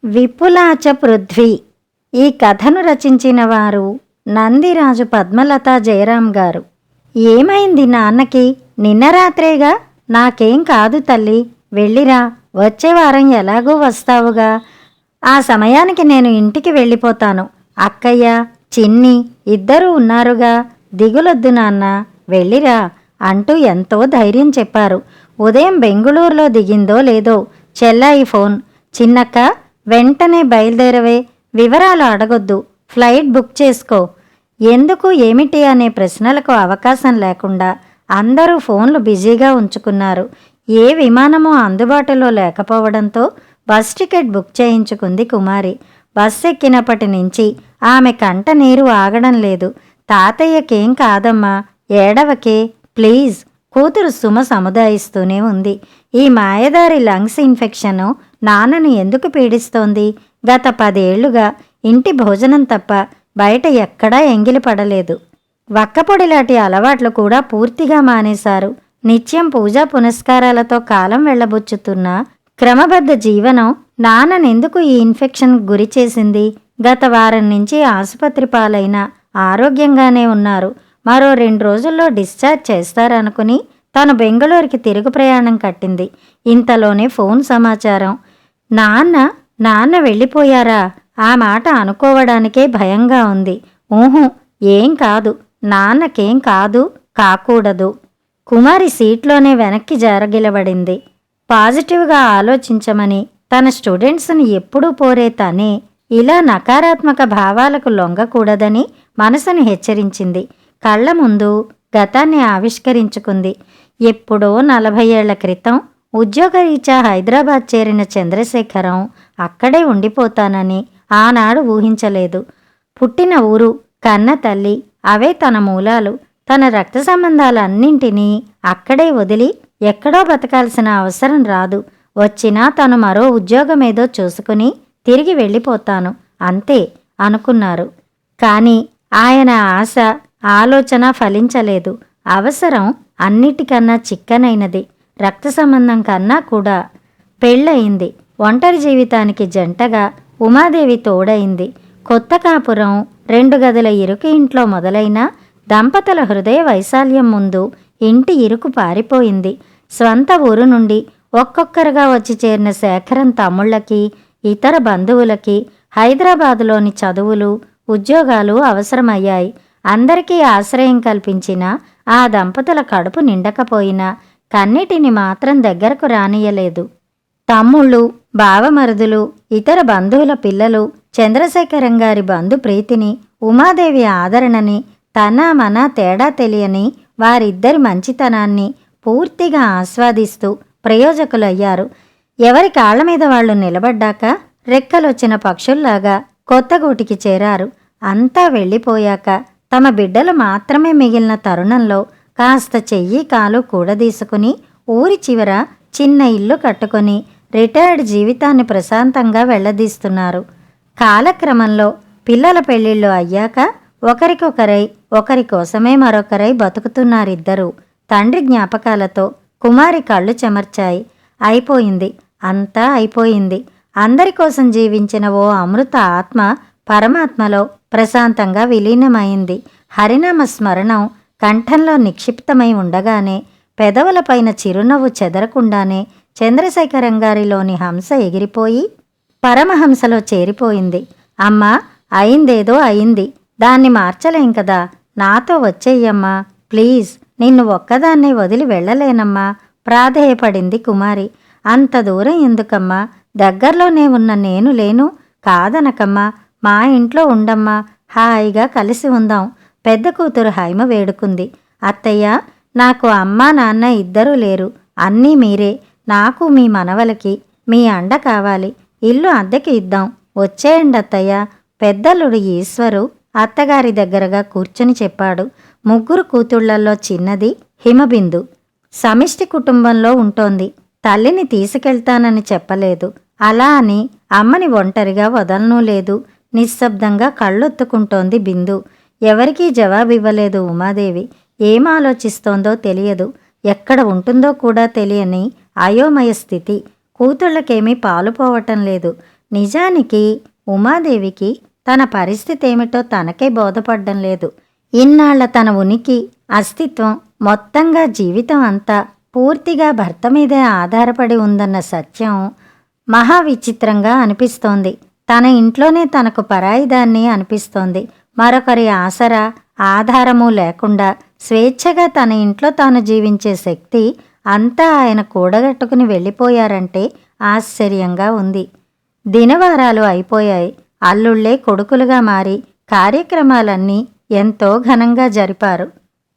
విపులాచ పృథ్వీ. ఈ కథను రచించిన వారు నందిరాజు పద్మలత జయరాం గారు. ఏమైంది నాన్నకి? నిన్న రాత్రేగా. నాకేం కాదు తల్లి, వెళ్ళిరా, వచ్చే వారం ఎలాగూ వస్తావుగా. ఆ సమయానికి నేను ఇంటికి వెళ్ళిపోతాను. అక్కయ్య, చిన్ని ఇద్దరూ ఉన్నారుగా. దిగులొద్దు నాన్న, వెళ్ళిరా అంటూ ఎంతో ధైర్యం చెప్పారు. ఉదయం బెంగుళూరులో దిగిందో లేదో చెల్లాయి ఫోన్. చిన్నక్క, వెంటనే బయలుదేరవే, వివరాలు అడగొద్దు, ఫ్లైట్ బుక్ చేసుకో. ఎందుకు ఏమిటి అనే ప్రశ్నలకు అవకాశం లేకుండా అందరూ ఫోన్లు బిజీగా ఉంచుకున్నారు. ఏ విమానమూ అందుబాటులో లేకపోవడంతో బస్ టికెట్ బుక్ చేయించుకుంది కుమారి. బస్ ఎక్కినప్పటి నుంచి ఆమె కంట నీరు ఆగడం లేదు. తాతయ్యకేం కాదమ్మా, ఏడవకే ప్లీజ్, కూతురు సుమ సముదాయిస్తూనే ఉంది. ఈ మాయదారి లంగ్స్ ఇన్ఫెక్షను నాన్నను ఎందుకు పీడిస్తోంది? గత 10 ఏళ్లుగా ఇంటి భోజనం తప్ప బయట ఎక్కడా ఎంగిలి పడలేదు. వక్కపొడిలాంటి అలవాట్లు కూడా పూర్తిగా మానేశారు. నిత్యం పూజా పునస్కారాలతో కాలం వెళ్లబుచ్చుతున్న క్రమబద్ధ జీవనం నాన్ననెందుకు ఈ ఇన్ఫెక్షన్ గురి చేసింది? గత వారం నుంచి ఆసుపత్రి పాలైన ఆరోగ్యంగానే ఉన్నారు. మరో 2 రోజుల్లో డిశ్చార్జ్ చేస్తారనుకుని తను బెంగళూరుకి తిరుగు ప్రయాణం కట్టింది. ఇంతలోనే ఫోన్ సమాచారం. నాన్న వెళ్ళిపోయారా? ఆ మాట అనుకోవడానికే భయంగా ఉంది. ఊహు, ఏం కాదు, నాన్నకేం కాదు, కాకూడదు. కుమారి సీట్లోనే వెనక్కి జారగిలబడింది. పాజిటివ్గా ఆలోచించమని తన స్టూడెంట్స్ని ఎప్పుడూ పోరే తనే ఇలా నకారాత్మక భావాలకు లొంగకూడదని మనసుని హెచ్చరించింది. కళ్ల ముందు గతాన్ని ఆవిష్కరించుకుంది. ఎప్పుడో 40 ఏళ్ల క్రితం ఉద్యోగరీత్యా హైదరాబాద్ చేరిన చంద్రశేఖరం అక్కడే ఉండిపోతానని ఆనాడు ఊహించలేదు. పుట్టిన ఊరు, కన్న తల్లి, అవే తన మూలాలు. తన రక్త సంబంధాలన్నింటినీ అక్కడే వదిలి ఎక్కడో బతకాల్సిన అవసరం రాదు. వచ్చినా తను మరో ఉద్యోగమేదో చూసుకుని తిరిగి వెళ్ళిపోతాను అంతే అనుకున్నారు. కానీ ఆయన ఆశ, ఆలోచన ఫలించలేదు. అవసరం అన్నిటికన్నా చిక్కనైనది. రక్త సంబంధం కన్నా కూడా. పెళ్ళయింది. ఒంటరి జీవితానికి జంటగా ఉమాదేవి తోడైంది. కొత్త కాపురం 2 గదుల ఇరుకు ఇంట్లో మొదలైన దంపతుల హృదయ వైశాల్యం ముందు ఇంటి ఇరుకు పారిపోయింది. స్వంత ఊరు నుండి ఒక్కొక్కరుగా వచ్చి చేరిన శేఖరం తమ్ముళ్ళకి, ఇతర బంధువులకి హైదరాబాదులోని చదువులు, ఉద్యోగాలు అవసరమయ్యాయి. అందరికీ ఆశ్రయం కల్పించిన ఆ దంపతుల కడుపు నిండకపోయినా కన్నిటిని మాత్రం దగ్గరకు రానియలేదు. తమ్ముళ్ళు, బావమరుదులు, ఇతర బంధువుల పిల్లలు చంద్రశేఖరం గారి బంధు ప్రీతిని, ఉమాదేవి ఆదరణని, తన మన తేడా తెలియని వారిద్దరి మంచితనాన్ని పూర్తిగా ఆస్వాదిస్తూ ప్రయోజకులయ్యారు. ఎవరి కాళ్ల మీద వాళ్లు నిలబడ్డాక రెక్కలొచ్చిన పక్షుల్లాగా కొత్త గూటికి చేరారు. అంతా వెళ్ళిపోయాక తమ బిడ్డలు మాత్రమే మిగిలిన తరుణంలో కాస్త చెయ్యి కాలు కూడదీసుకుని ఊరి చివర చిన్న ఇల్లు కట్టుకొని రిటైర్డ్ జీవితాన్ని ప్రశాంతంగా వెళ్లదీస్తున్నారు. కాలక్రమంలో పిల్లల పెళ్లిళ్ళు అయ్యాక ఒకరికొకరై, ఒకరి కోసమే మరొకరై బతుకుతున్నారిద్దరూ. తండ్రి జ్ఞాపకాలతో కుమారి కళ్ళు చెమర్చాయి. అయిపోయింది, అంతా అయిపోయింది. అందరి కోసం జీవించిన ఓ అమృత ఆత్మ పరమాత్మలో ప్రశాంతంగా విలీనమైంది. హరినామ స్మరణం కంఠంలో నిక్షిప్తమై ఉండగానే, పెదవులపైన చిరునవ్వు చెదరకుండానే చంద్రశేఖరం గారిలోని హంస ఎగిరిపోయి పరమహంసలో చేరిపోయింది. అమ్మా, అయిందేదో అయింది, దాన్ని మార్చలేం కదా. నాతో వచ్చేయ్యమ్మా ప్లీజ్, నిన్ను ఒక్కదాన్నే వదిలి వెళ్ళలేనమ్మా ప్రాధేయపడింది కుమారి. అంత దూరం ఎందుకమ్మా, దగ్గర్లోనే ఉన్న నేను లేను. కాదనకమ్మా, మా ఇంట్లో ఉండమ్మా, హాయిగా కలిసి ఉందాం. పెద్ద కూతురు హైమ వేడుకుంది. అత్తయ్య, నాకు అమ్మా నాన్న ఇద్దరూ లేరు, అన్నీ మీరే. నాకు మీ మనవలకి మీ అండ కావాలి. ఇల్లు అద్దెకి ఇద్దాం, వచ్చేయండి అత్తయ్య. పెద్దల్లుడు ఈశ్వరు అత్తగారి దగ్గరగా కూర్చుని చెప్పాడు. 3 కూతుళ్లలో చిన్నది హిమబిందు. సమిష్టి కుటుంబంలో ఉంటోంది. తల్లిని తీసుకెళ్తానని చెప్పలేదు. అలా అని అమ్మని ఒంటరిగా వదలనూ లేదు. నిశ్శబ్దంగా కళ్ళొత్తుకుంటోంది బిందు. ఎవరికీ జవాబివ్వలేదు ఉమాదేవి. ఏం ఆలోచిస్తోందో తెలియదు. ఎక్కడ ఉంటుందో కూడా తెలియని అయోమయ స్థితి. కూతుళ్లకేమీ పాలుపోవటం లేదు. నిజానికి ఉమాదేవికి తన పరిస్థితి ఏమిటో తనకే బోధపడ్డం లేదు. ఇన్నాళ్ల తన ఉనికి, అస్తిత్వం, మొత్తంగా జీవితం అంతా పూర్తిగా భర్త మీదే ఆధారపడి ఉందన్న సత్యం మహా విచిత్రంగా అనిపిస్తోంది. తన ఇంట్లోనే తనకు పరాయిదాన్ని అనిపిస్తోంది. మరొకరి ఆసరా, ఆధారము లేకుండా స్వేచ్ఛగా తన ఇంట్లో తాను జీవించే శక్తి అంతా ఆయన కూడగట్టుకుని వెళ్ళిపోయారంటే ఆశ్చర్యంగా ఉంది. దినవారాలు అయిపోయాయి. అల్లుళ్లే కొడుకులుగా మారి కార్యక్రమాలన్నీ ఎంతో ఘనంగా జరిపారు.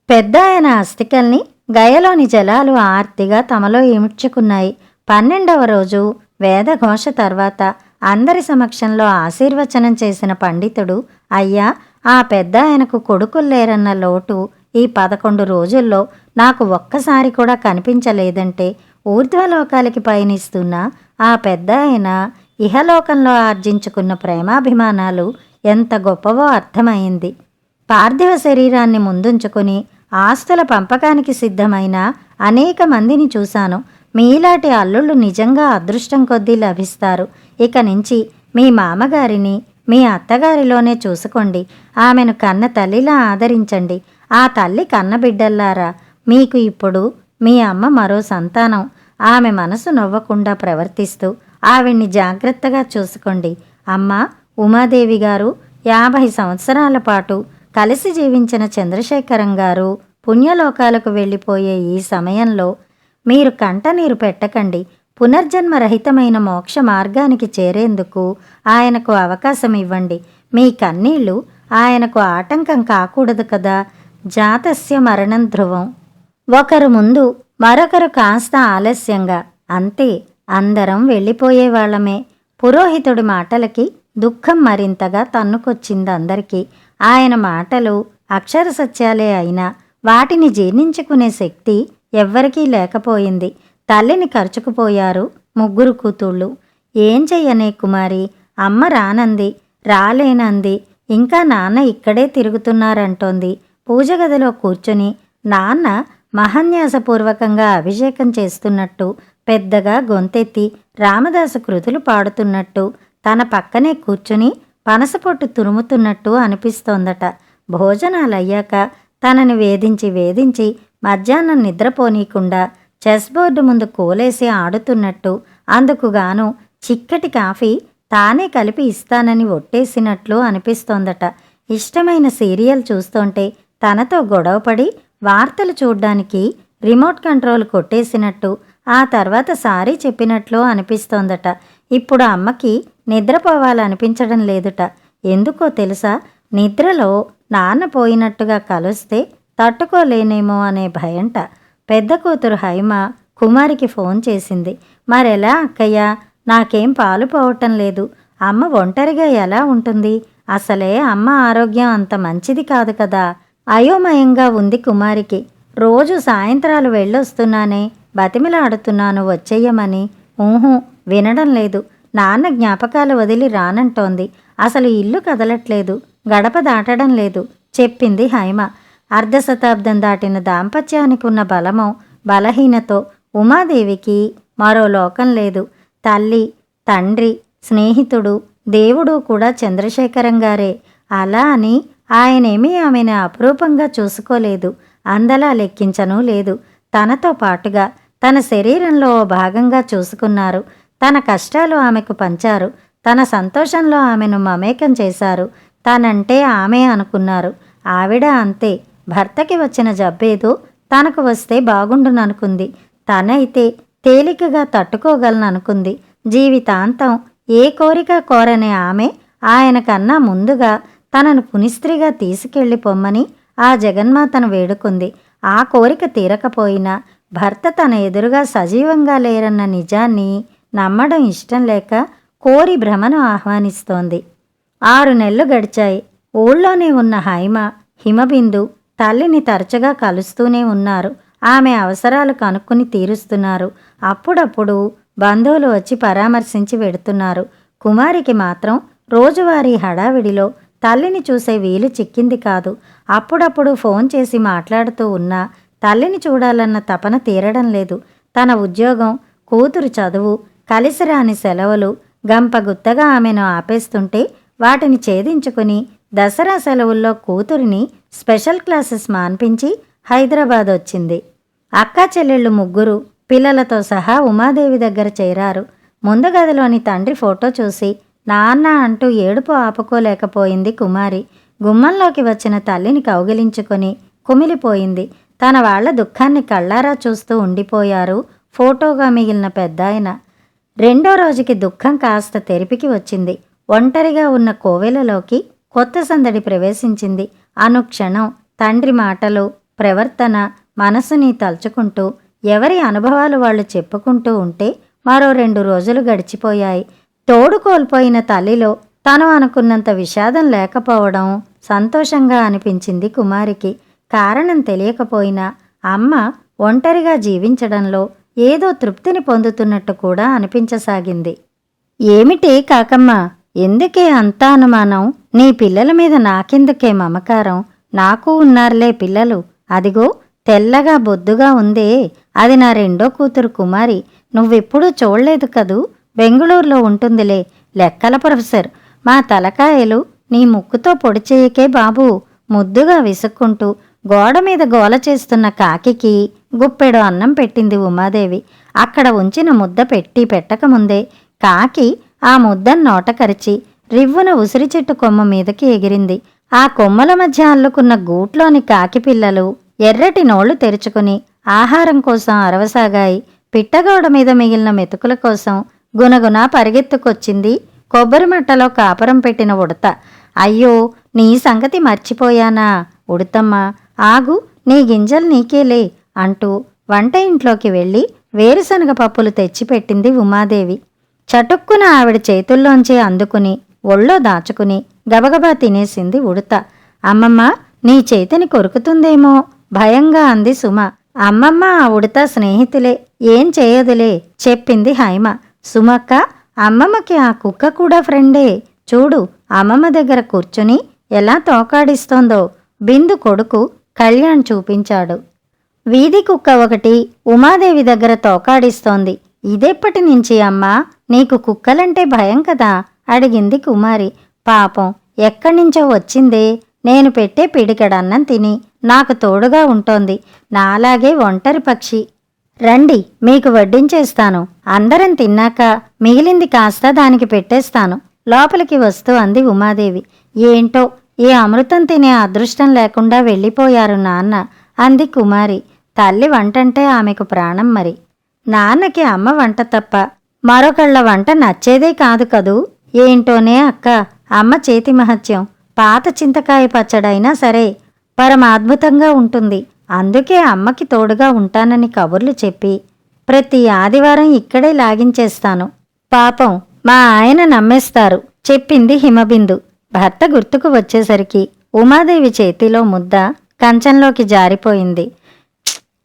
పెద్ద ఆయన అస్థికల్ని గయలోని జలాలు ఆర్తిగా తమలో ఇముడ్చుకున్నాయి. 12వ రోజు వేదఘోష తర్వాత అందరి సమక్షంలో ఆశీర్వచనం చేసిన పండితుడు, అయ్యా, ఆ పెద్ద ఆయనకు కొడుకుల్లేరన్న లోటు ఈ 11 రోజుల్లో నాకు ఒక్కసారి కూడా కనిపించలేదంటే ఊర్ధ్వలోకాలకి పయనిస్తున్న ఆ పెద్ద ఆయన ఇహలోకంలో ఆర్జించుకున్న ప్రేమాభిమానాలు ఎంత గొప్పవో అర్థమైంది. పార్థివ శరీరాన్ని ముందుంచుకుని ఆస్తుల పంపకానికి సిద్ధమైన అనేక మందిని చూశాను. మీలాంటి అల్లుళ్ళు నిజంగా అదృష్టం కొద్దీ లభిస్తారు. ఇక నుంచి మీ మామగారిని మీ అత్తగారిలోనే చూసుకోండి. ఆమెను కన్న తల్లిలా ఆదరించండి. ఆ తల్లి కన్నబిడ్డల్లారా, మీకు ఇప్పుడు మీ అమ్మ మరో సంతానం. ఆమె మనసు నవ్వకుండా ప్రవర్తిస్తూ ఆవిడ్ని జాగ్రత్తగా చూసుకోండి. అమ్మా ఉమాదేవి గారు 50 సంవత్సరాల పాటు కలిసి జీవించిన చంద్రశేఖరం గారు పుణ్యలోకాలకు వెళ్ళిపోయే ఈ సమయంలో మీరు కంటనీరు పెట్టకండి. పునర్జన్మరహితమైన మోక్ష మార్గానికి చేరేందుకు ఆయనకు అవకాశం ఇవ్వండి. మీ కన్నీళ్లు ఆయనకు ఆటంకం కాకూడదు కదా. జాతస్య మరణం ధ్రువం. ఒకరు ముందు మరొకరు కాస్త ఆలస్యంగా, అంతే, అందరం వెళ్ళిపోయేవాళ్లమే. పురోహితుడి మాటలకి దుఃఖం మరింతగా తన్నుకొచ్చిందందరికీ. ఆయన మాటలు అక్షర సత్యాలే అయినా వాటిని జీర్ణించుకునే శక్తి ఎవ్వరికీ లేకపోయింది. తల్లిని ఖర్చుకుపోయారు 3 కూతుళ్ళు. ఏం చెయ్యనే కుమారి, అమ్మ రానంది, రాలేనంది, ఇంకా నాన్న ఇక్కడే తిరుగుతున్నారంటోంది. పూజగదిలో కూర్చుని నాన్న మహాన్యాసపూర్వకంగా అభిషేకం చేస్తున్నట్టు, పెద్దగా గొంతెత్తి రామదాసు కృతులు పాడుతున్నట్టు, తన పక్కనే కూర్చుని పనసపొట్టు తురుముతున్నట్టు అనిపిస్తోందట. భోజనాలయ్యాక తనని వేధించి మధ్యాహ్నం నిద్రపోనీకుండా చెస్ బోర్డు ముందు కోలేసి ఆడుతున్నట్టు, అందుకుగాను చిక్కటి కాఫీ తానే కలిపి ఇస్తానని ఒట్టేసినట్లు అనిపిస్తోందట. ఇష్టమైన సీరియల్ చూస్తుంటే తనతో గొడవపడి వార్తలు చూడ్డానికి రిమోట్ కంట్రోల్ కొట్టేసినట్టు, ఆ తర్వాత సారీ చెప్పినట్లు అనిపిస్తోందట. ఇప్పుడు అమ్మకి నిద్రపోవాలనిపించడం లేదుట. ఎందుకో తెలుసా, నిద్రలో నాన్న పోయినట్టుగా కలుస్తే తట్టుకోలేనేమో అనే భయంట. పెద్ద కూతురు హైమ కుమారికి ఫోన్ చేసింది. మరెలా అక్కయ్య, నాకేం పాలు పోవటం లేదు. అమ్మ ఒంటరిగా ఎలా ఉంటుంది? అసలే అమ్మ ఆరోగ్యం అంత మంచిది కాదు కదా. అయోమయంగా ఉంది కుమారికి. రోజు సాయంత్రాలు వెళ్ళొస్తున్నానే, బతిమిలాడుతున్నాను వచ్చేయమని. ఊహు, వినడం లేదు. నాన్న జ్ఞాపకాలు వదిలి రానంటోంది. అసలు ఇల్లు కదలట్లేదు, గడప దాటడం లేదు చెప్పింది హైమ. అర్ధశతాబ్దం దాటిన దాంపత్యానికి ఉన్న బలమో బలహీనతో ఉమాదేవికి మరో లోకం లేదు. తల్లి, తండ్రి, స్నేహితుడు, దేవుడు కూడా చంద్రశేఖరం గారే. అలా అని ఆయనేమీ ఆమెను అపురూపంగా చూసుకోలేదు, అందలా లెక్కించనూ లేదు. తనతో పాటుగా తన శరీరంలో ఓ భాగంగా చూసుకున్నారు. తన కష్టాలు ఆమెకు పంచారు. తన సంతోషంలో ఆమెను మమేకం చేశారు. తనంటే ఆమె అనుకున్నారు. ఆవిడ అంతే. భర్తకి వచ్చిన జబ్బేదో తనకు వస్తే బాగుండుననుకుంది. తనైతే తేలికగా తట్టుకోగలననుకుంది. జీవితాంతం ఏ కోరిక కోరనే ఆమె ఆయనకన్నా ముందుగా తనను పునిస్త్రీగా తీసుకెళ్లి పొమ్మని ఆ జగన్మాతను వేడుకుంది. ఆ కోరిక తీరకపోయినా భర్త తన ఎదురుగా సజీవంగా లేరన్న నిజాన్ని నమ్మడం ఇష్టం లేక కోరి భ్రమను ఆహ్వానిస్తోంది. 6 నెలలు గడిచాయి. ఊళ్ళోనే ఉన్న హైమ, హిమబిందు తల్లిని తరచుగా కలుస్తూనే ఉన్నారు. ఆమె అవసరాలు కనుక్కుని తీరుస్తున్నారు. అప్పుడప్పుడు బంధువులు వచ్చి పరామర్శించి వెడుతున్నారు. కుమారికి మాత్రం రోజువారీ హడావిడిలో తల్లిని చూసే వీలు చిక్కింది కాదు. అప్పుడప్పుడు ఫోన్ చేసి మాట్లాడుతూ ఉన్నా తల్లిని చూడాలన్న తపన తీరడం లేదు. తన ఉద్యోగం, కూతురు చదువు, కలిసిరాని సెలవులు, గంపగుత్తగా ఆమెను ఆపేస్తుంటే వాటిని ఛేదించుకుని దసరా సెలవుల్లో కూతురిని స్పెషల్ క్లాసెస్ మాన్పించి హైదరాబాద్ వచ్చింది. అక్కా చెల్లెళ్ళు ముగ్గురు పిల్లలతో సహా ఉమాదేవి దగ్గర చేరారు. ముందు గదిలోని తండ్రి ఫోటో చూసి నాన్న అంటూ ఏడుపు ఆపుకోలేకపోయింది కుమారి. గుమ్మంలోకి వచ్చిన తల్లిని కౌగిలించుకొని కుమిలిపోయింది. తన వాళ్ల దుఃఖాన్ని కళ్ళారా చూస్తూ ఉండిపోయారు ఫోటోగా మిగిలిన పెద్దాయన. రెండో రోజుకి దుఃఖం కాస్త తెరిపికి వచ్చింది. ఒంటరిగా ఉన్న కోవెలలోకి కొత్త సందడి ప్రవేశించింది. అనుక్షణం తండ్రి మాటలు, ప్రవర్తన మనసుని తలుచుకుంటూ ఎవరి అనుభవాలు వాళ్ళు చెప్పుకుంటూ ఉంటే మరో 2 రోజులు గడిచిపోయాయి. తోడు కోల్పోయిన తల్లిలో తను అనుకున్నంత విషాదం లేకపోవడం సంతోషంగా అనిపించింది కుమారికి. కారణం తెలియకపోయినా అమ్మ ఒంటరిగా జీవించడంలో ఏదో తృప్తిని పొందుతున్నట్టు కూడా అనిపించసాగింది. ఏమిటి కాకమ్మ, ఎందుకే అంత అనుమానం? నీ పిల్లల మీద నాకెందుకే మమకారం? నాకు ఉన్నారులే పిల్లలు. అదిగో తెల్లగా బొద్దుగా ఉందే, అది నా రెండో కూతురు కుమారి. నువ్వెప్పుడూ చూడలేదు కదూ, బెంగుళూరులో ఉంటుందిలే, లెక్కల ప్రొఫెసర్. మా తలకాయలు నీ ముక్కుతో పొడి చేయకే బాబూ. ముద్దుగా విసుక్కుంటూ గోడ మీద గోల చేస్తున్న కాకికి గుప్పెడు అన్నం పెట్టింది ఉమాదేవి. అక్కడ ఉంచిన ముద్ద పెట్టకముందే కాకి ఆ ముద్దను నోట కరిచి రివ్వున ఉసిరి చెట్టు కొమ్మ మీదకి ఎగిరింది. ఆ కొమ్మల మధ్య అల్లుకున్న గూట్లోని కాకి పిల్లలు ఎర్రటి నోళ్లు తెరుచుకుని ఆహారం కోసం అరవసాగాయి. పిట్టగోడ మీద మిగిలిన మెతుకుల కోసం గునగున పరిగెత్తుకొచ్చింది కొబ్బరి మట్టలో కాపురం పెట్టిన ఉడత. అయ్యో, నీ సంగతి మర్చిపోయానా ఉడతమ్మ, ఆగు, నీ గింజలు నీకేలే అంటూ వంట ఇంట్లోకి వెళ్ళి వేరుశనగ పప్పులు తెచ్చిపెట్టింది ఉమాదేవి. చటుక్కున ఆవిడ చేతుల్లోంచి అందుకుని ఒళ్ళో దాచుకుని గబగబా తినేసింది ఉడత. అమ్మమ్మ, నీ చేతిని కొరుకుతుందేమో భయంగా అంది సుమ. అమ్మమ్మ ఆ ఉడత స్నేహితులే, ఏం చేయదులే చెప్పింది హైమ. సుమక్క, అమ్మమ్మకి ఆ కుక్క కూడా ఫ్రెండే. చూడు, అమ్మమ్మ దగ్గర కూర్చుని ఎలా తోకాడిస్తోందో. బిందు కొడుకు కళ్యాణ్ చూపించాడు. వీధి కుక్క ఒకటి ఉమాదేవి దగ్గర తోకాడిస్తోంది. ఇదెప్పటి నుంచి అమ్మా, నీకు కుక్కలంటే భయం కదా అడిగింది కుమారి. పాపం, ఎక్కడ్నించో వచ్చిందే. నేను పెట్టే పిడికెడన్నం తిని నాకు తోడుగా ఉంటోంది. నాలాగే ఒంటరి పక్షి. రండి, మీకు వడ్డించేస్తాను. అందరం తిన్నాక మిగిలింది కాస్త దానికి పెట్టేస్తాను. లోపలికి వస్తూ అంది ఉమాదేవి. ఏంటో, ఏ అమృతం తినే అదృష్టం లేకుండా వెళ్ళిపోయారు నాన్న అంది కుమారి. తల్లి వంటంటే ఆమెకు ప్రాణం మరి. నాన్నకి అమ్మ వంట తప్ప మరొకళ్ళ వంట నచ్చేదే కాదు కదూ. ఏంటోనే అక్క, అమ్మ చేతి మహత్యం. పాత చింతకాయ పచ్చడైనా సరే పరమాద్భుతంగా ఉంటుంది. అందుకే అమ్మకి తోడుగా ఉంటానని కబుర్లు చెప్పి ప్రతి ఆదివారం ఇక్కడే లాగించేస్తాను. పాపం మా ఆయన నమ్మేస్తారు చెప్పింది హిమబిందు. భర్త గుర్తుకు వచ్చేసరికి ఉమాదేవి చేతిలో ముద్ద కంచంలోకి జారిపోయింది.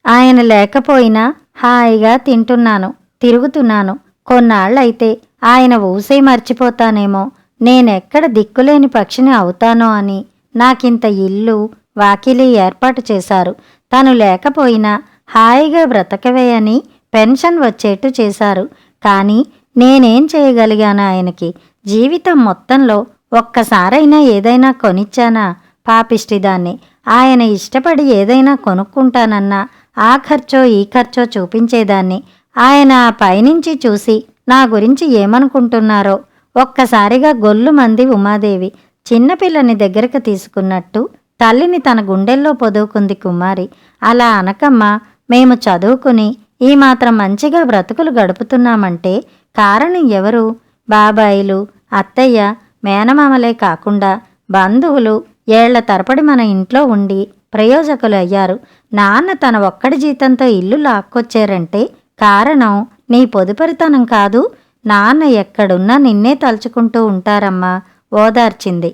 ఆయన లేకపోయినా హాయిగా తింటున్నాను, తిరుగుతున్నాను. కొన్నాళ్ళైతే ఆయన ఊసే మర్చిపోతానేమో, నేనెక్కడ దిక్కులేని పక్షిని అవుతానో అని నాకింత ఇల్లు వాకిలి ఏర్పాటు చేశారు. తను లేకపోయినా హాయిగా బ్రతకవే అని పెన్షన్ వచ్చేట్టు చేశారు. కానీ నేనేం చేయగలిగాను ఆయనకి? జీవితం మొత్తంలో ఒక్కసారైనా ఏదైనా కొనిచ్చానా? పాపిష్టిదాన్ని. ఆయన ఇష్టపడి ఏదైనా కొనుక్కుంటానన్నా ఆ ఖర్చో ఈ ఖర్చో చూపించేదాన్ని. ఆయన ఆ పైనుంచి చూసి నా గురించి ఏమనుకుంటున్నారో ఒక్కసారిగా గొల్లుమంది ఉమాదేవి. చిన్నపిల్లని దగ్గరకు తీసుకున్నట్టు తల్లిని తన గుండెల్లో పొదువుకుంది కుమారి. అలా అనకమ్మా, మేము చదువుకుని ఈ మాత్రం మంచిగా బ్రతుకులు గడుపుతున్నామంటే కారణం ఎవరు? బాబాయిలు, అత్తయ్య, మేనమామలే కాకుండా బంధువులు ఏళ్ల తరపడి మన ఇంట్లో ఉండి ప్రయోజకులు అయ్యారు. నాన్న తన ఒక్కడి జీతంతో ఇల్లు లాక్కొచ్చారంటే కారణం నీ పొదుపరితనం కాదు. నాన్న ఎక్కడున్నా నిన్నే తలుచుకుంటూ ఉంటారమ్మా ఓదార్చింది.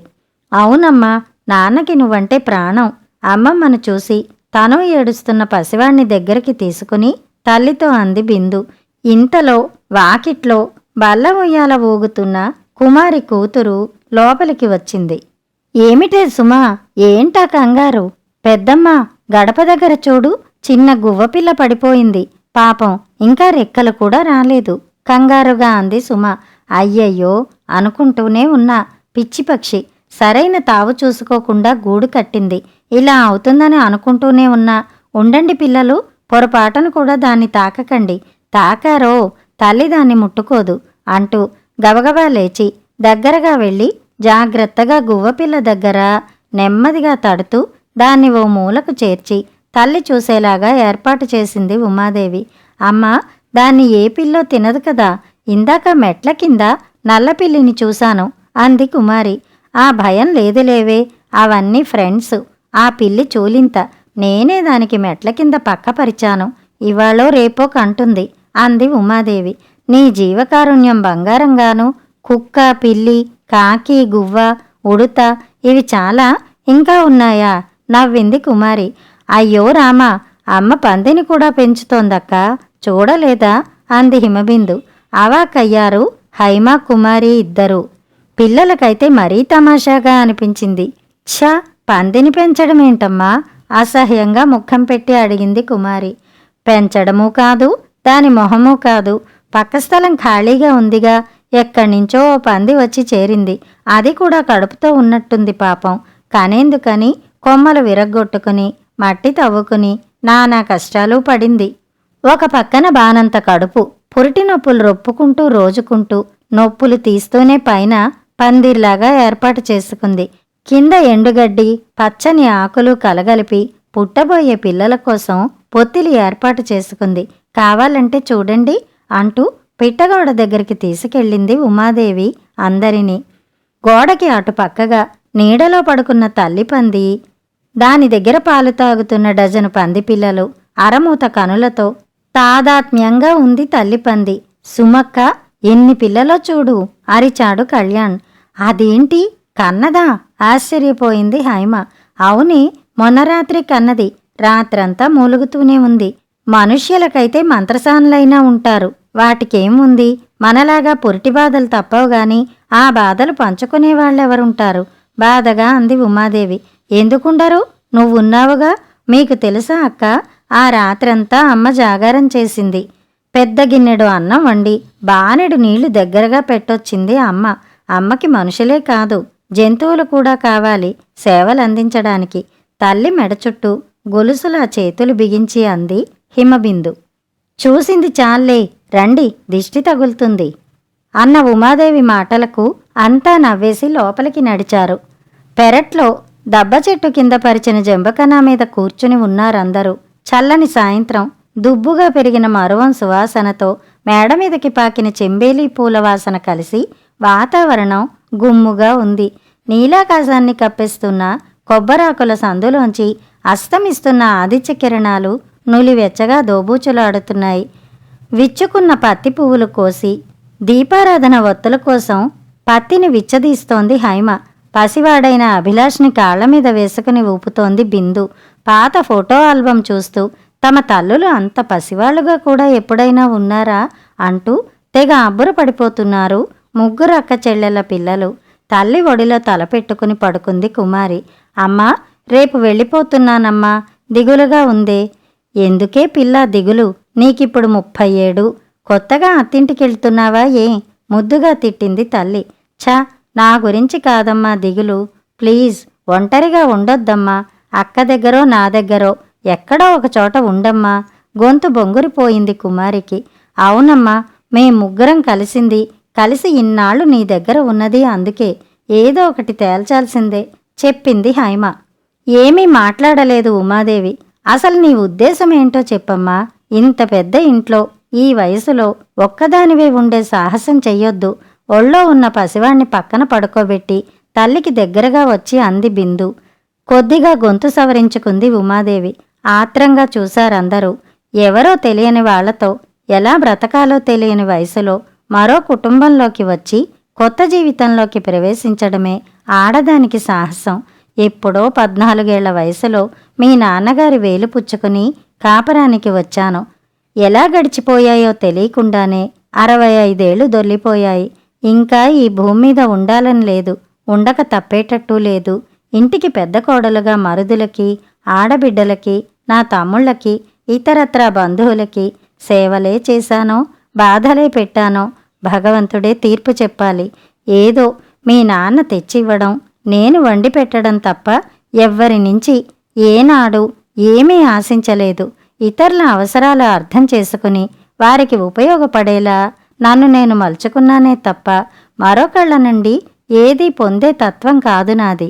అవునమ్మా, నాన్నకి నువ్వంటే ప్రాణం. అమ్మమ్మను చూసి తను ఏడుస్తున్న పసివాణ్ణి దగ్గరికి తీసుకుని తల్లితో అంది బిందు. ఇంతలో వాకిట్లో బల్ల ఉయ్యాల ఊగుతున్న కుమారి కూతురు లోపలికి వచ్చింది. ఏమిటే సుమా, ఏంటా కంగారు? పెద్దమ్మ, గడప దగ్గర చూడు, చిన్న గువ్వపిల్ల పడిపోయింది. పాపం, ఇంకా రెక్కలు కూడా రాలేదు కంగారుగా అంది సుమ. అయ్యయ్యో అనుకుంటూనే ఉన్నా. పిచ్చి పక్షి సరైన తావు చూసుకోకుండా గూడు కట్టింది. ఇలా అవుతుందని అనుకుంటూనే ఉన్నా. ఉండండి పిల్లలు, పొరపాటును కూడా దాన్ని తాకకండి. తాకారో తల్లి దాన్ని ముట్టుకోదు అంటూ గబగబా లేచి దగ్గరగా వెళ్ళి జాగ్రత్తగా గువ్వపిల్ల దగ్గర నెమ్మదిగా తడుతూ దాన్ని ఓ మూలకు చేర్చి తల్లి చూసేలాగా ఏర్పాటు చేసింది ఉమాదేవి. అమ్మా, దాన్ని ఏ పిల్లో తినదు కదా, ఇందాక మెట్ల కింద నల్లపిల్లిని చూశాను అంది కుమారి. ఆ భయం లేదులేవే, అవన్నీ ఫ్రెండ్స్. ఆ పిల్లి చూలింత, నేనే దానికి మెట్ల కింద పక్కపరిచాను. ఇవాళో రేపో కంటుంది అంది ఉమాదేవి. నీ జీవకారుణ్యం బంగారంగాను. కుక్క, పిల్లి, కాకి, గువ్వ, ఉడుత ఇవి చాలా, ఇంకా ఉన్నాయా నవ్వింది కుమారి. అయ్యో రామా, అమ్మ పందిని కూడా పెంచుతోందక్కా, చూడలేదా అంది హిమబిందు. అవాకయ్యారు హైమా కుమారి ఇద్దరు. పిల్లలకైతే మరీ తమాషాగా అనిపించింది. ఛ, పందిని పెంచడమేంటమ్మా అసహ్యంగా ముఖం పెట్టి అడిగింది కుమారి. పెంచడమూ కాదు, దాని మొహమూ కాదు. పక్క స్థలం ఖాళీగా ఉందిగా, ఎక్కడ్నించో ఓ పంది వచ్చి చేరింది. అది కూడా కడుపుతో ఉన్నట్టుంది పాపం. కనేందుకని కొమ్మలు విరగ్గొట్టుకుని మట్టి తవ్వుకుని నానా కష్టాలు పడింది. ఒక పక్కన బానంత కడుపు, పురిటి నొప్పులు రొప్పుకుంటూ రోజుకుంటూ నొప్పులు తీస్తూనే పైన పందిర్లాగా ఏర్పాటు చేసుకుంది. కింద ఎండుగడ్డి, పచ్చని ఆకులు కలగలిపి పుట్టబోయే పిల్లల కోసం పొత్తిలి ఏర్పాటు చేసుకుంది. కావాలంటే చూడండి అంటూ పిట్టగోడ దగ్గరికి తీసుకెళ్ళింది ఉమాదేవి అందరినీ. గోడకి అటు పక్కగా నీడలో పడుకున్న తల్లి పంది, దాని దగ్గర పాలు తాగుతున్న డజను పంది పిల్లలు, అరమూత కనులతో తాదాత్మ్యంగా ఉంది తల్లి పంది. సుమక్క, ఎన్ని పిల్లలో చూడు అరిచాడు కళ్యాణ్. అదేంటి కన్నదా ఆశ్చర్యపోయింది హైమ. అవునే, మొన్న రాత్రి కన్నది. రాత్రంతా మూలుగుతూనే ఉంది. మనుష్యులకైతే మంత్రసానులైనా ఉంటారు, వాటికేముంది, మనలాగా పురిటి బాధలు తప్పవుగాని ఆ బాధలు పంచుకునేవాళ్ళెవరుంటారు బాధగా అంది ఉమాదేవి. ఎందుకుండరు, నువ్వున్నావుగా. మీకు తెలుసా అక్క, ఆ రాత్రంతా అమ్మ జాగారం చేసింది. పెద్ద గిన్నెడు అన్నం వండి బానెడు నీళ్లు దగ్గరగా పెట్టొచ్చింది అమ్మ. అమ్మకి మనుషులే కాదు, జంతువులు కూడా కావాలి సేవలందించడానికి. తల్లి మెడ చుట్టూ గొలుసులా చేతులు బిగించి అంది హిమబిందు. చూసింది చాల్లే, రండి దిష్టి తగులుతుంది అన్న ఉమాదేవి మాటలకు అంతా నవ్వేసి లోపలికి నడిచారు. పెరట్లో దబ్బ చెట్టు కింద పరిచిన జంబకనా మీద కూర్చుని ఉన్నారందరూ. చల్లని సాయంత్రం దుబ్బుగా పెరిగిన మరువం సువాసనతో మేడ మీదకి పాకిన చెంబేలీ పూల వాసన కలిసి వాతావరణం గుమ్ముగా ఉంది. నీలాకాశాన్ని కప్పిస్తున్న కొబ్బరాకుల సందులోంచి అస్తమిస్తున్న ఆదిత్య కిరణాలు నులివెచ్చగా దోబూచులాడుతున్నాయి. విచ్చుకున్న పత్తి పువ్వులు కోసి దీపారాధన ఒత్తుల కోసం పత్తిని విచ్చదీస్తోంది హైమ. పసివాడైన అభిలాష్ని కాళ్ల మీద వేసుకుని ఊపుతోంది బిందు. పాత ఫోటో ఆల్బం చూస్తూ తమ తల్లులు అంత పసివాళ్లుగా కూడా ఎప్పుడైనా ఉన్నారా అంటూ తెగ అబ్బురపడిపోతున్నారు ముగ్గురు అక్క చెల్లెల పిల్లలు. తల్లి ఒడిలో తలపెట్టుకుని పడుకుంది కుమారి. అమ్మా, రేపు వెళ్ళిపోతున్నానమ్మా, దిగులుగా ఉందే. ఎందుకే పిల్ల దిగులు, నీకిప్పుడు 37. కొత్తగా అత్తింటికెళ్తున్నావా ఏ ముద్దుగా తిట్టింది తల్లి. ఛా, నా గురించి కాదమ్మా దిగులు. ప్లీజ్ ఒంటరిగా ఉండొద్దమ్మా. అక్క దగ్గరో నా దగ్గరో ఎక్కడో ఒక చోట ఉండమ్మా. గొంతు బొంగురిపోయింది కుమారికి. అవునమ్మా, మేం ముగ్గురం కలిసి ఇన్నాళ్ళు నీ దగ్గర ఉన్నది అందుకే. ఏదో ఒకటి తేల్చాల్సిందే చెప్పింది హైమ. ఏమీ మాట్లాడలేదు ఉమాదేవి. అసలు నీ ఉద్దేశమేంటో చెప్పమ్మా. ఇంత పెద్ద ఇంట్లో ఈ వయసులో ఒక్కదానివే ఉండే సాహసం చెయ్యొద్దు. ఒళ్ళో ఉన్న పసివాణ్ణి పక్కన పడుకోబెట్టి తల్లికి దగ్గరగా వచ్చి అంది బిందు. కొద్దిగా గొంతు సవరించుకుంది ఉమాదేవి. ఆత్రంగా చూశారందరూ. ఎవరో తెలియని వాళ్లతో ఎలా బ్రతకాలో తెలియని వయసులో మరో కుటుంబంలోకి వచ్చి కొత్త జీవితంలోకి ప్రవేశించడమే ఆడదానికి సాహసం. ఎప్పుడో 14 ఏళ్ల వయసులో మీ నాన్నగారి వేలు పుచ్చుకుని కాపరానికి వచ్చాను. ఎలా గడిచిపోయాయో తెలియకుండానే 65 ఏళ్లు దొర్లిపోయాయి. ఇంకా ఈ భూమి మీద ఉండాలని లేదు, ఉండక తప్పేటట్టూ లేదు. ఇంటికి పెద్ద కోడలుగా మరుదులకి, ఆడబిడ్డలకి, నా తమ్ముళ్ళకి, ఇతరత్రా బంధువులకి సేవలే చేశానో, బాధలే పెట్టానో భగవంతుడే తీర్పు చెప్పాలి. ఏదో మీ నాన్న తెచ్చివ్వడం, నేను వండి పెట్టడం తప్ప ఎవ్వరి నుంచి ఏనాడు ఏమీ ఆశించలేదు. ఇతరుల అవసరాలు అర్థం చేసుకుని వారికి ఉపయోగపడేలా నన్ను నేను మలుచుకున్నానే తప్ప మరొకళ్ళ నుండి ఏదీ పొందే తత్వం కాదు నాది.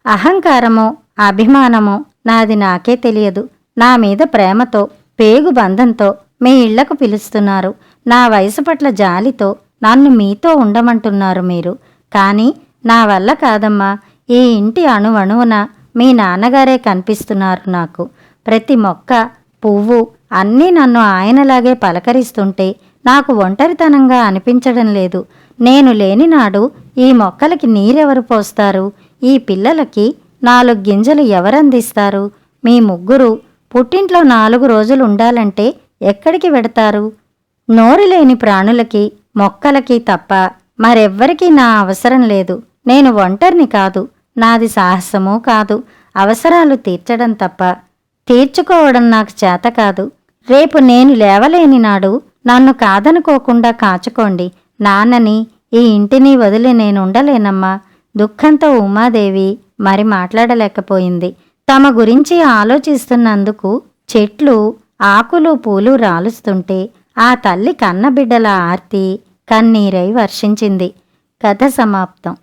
అహంకారమో అభిమానమో నాది నాకే తెలియదు. నా మీద ప్రేమతో, పేగు బంధంతో మీ ఇళ్లకు పిలుస్తున్నారు. నా వయసు పట్ల జాలితో నన్ను మీతో ఉండమంటున్నారు మీరు. కానీ నా వల్ల కాదమ్మా. ఈ ఇంటి అణువణువున మీ నాన్నగారే కనిపిస్తున్నారు నాకు. ప్రతి మొక్క, పువ్వు అన్నీ నన్ను ఆయనలాగే పలకరిస్తుంటే నాకు ఒంటరితనంగా అనిపించడం లేదు. నేను లేని నాడు ఈ మొక్కలకి నీరెవరు పోస్తారు? ఈ పిల్లలకి 4 గింజలు ఎవరందిస్తారు? మీ ముగ్గురు పుట్టింట్లో 4 రోజులు ఉండాలంటే ఎక్కడికి వెడతారు? నోరు లేని ప్రాణులకి, మొక్కలకి తప్ప మరెవ్వరికీ నా అవసరం లేదు. నేను ఒంటరిని కాదు. నాది సాహసమూ కాదు. అవసరాలు తీర్చడం తప్ప తీర్చుకోవడం నాకు చేత కాదు. రేపు నేను లేవలేని నాడు నన్ను కాదనుకోకుండా కాచుకోండి. నాన్నని, ఈ ఇంటిని వదిలి నేనుండలేనమ్మా. దుఃఖంతో ఉమాదేవి మరి మాట్లాడలేకపోయింది. తమ గురించి ఆలోచిస్తున్నందుకు చెట్లు, ఆకులు, పూలు రాలుస్తుంటే ఆ తల్లి కన్నబిడ్డల ఆర్తి కన్నీరై వర్షించింది. కథ సమాప్తం.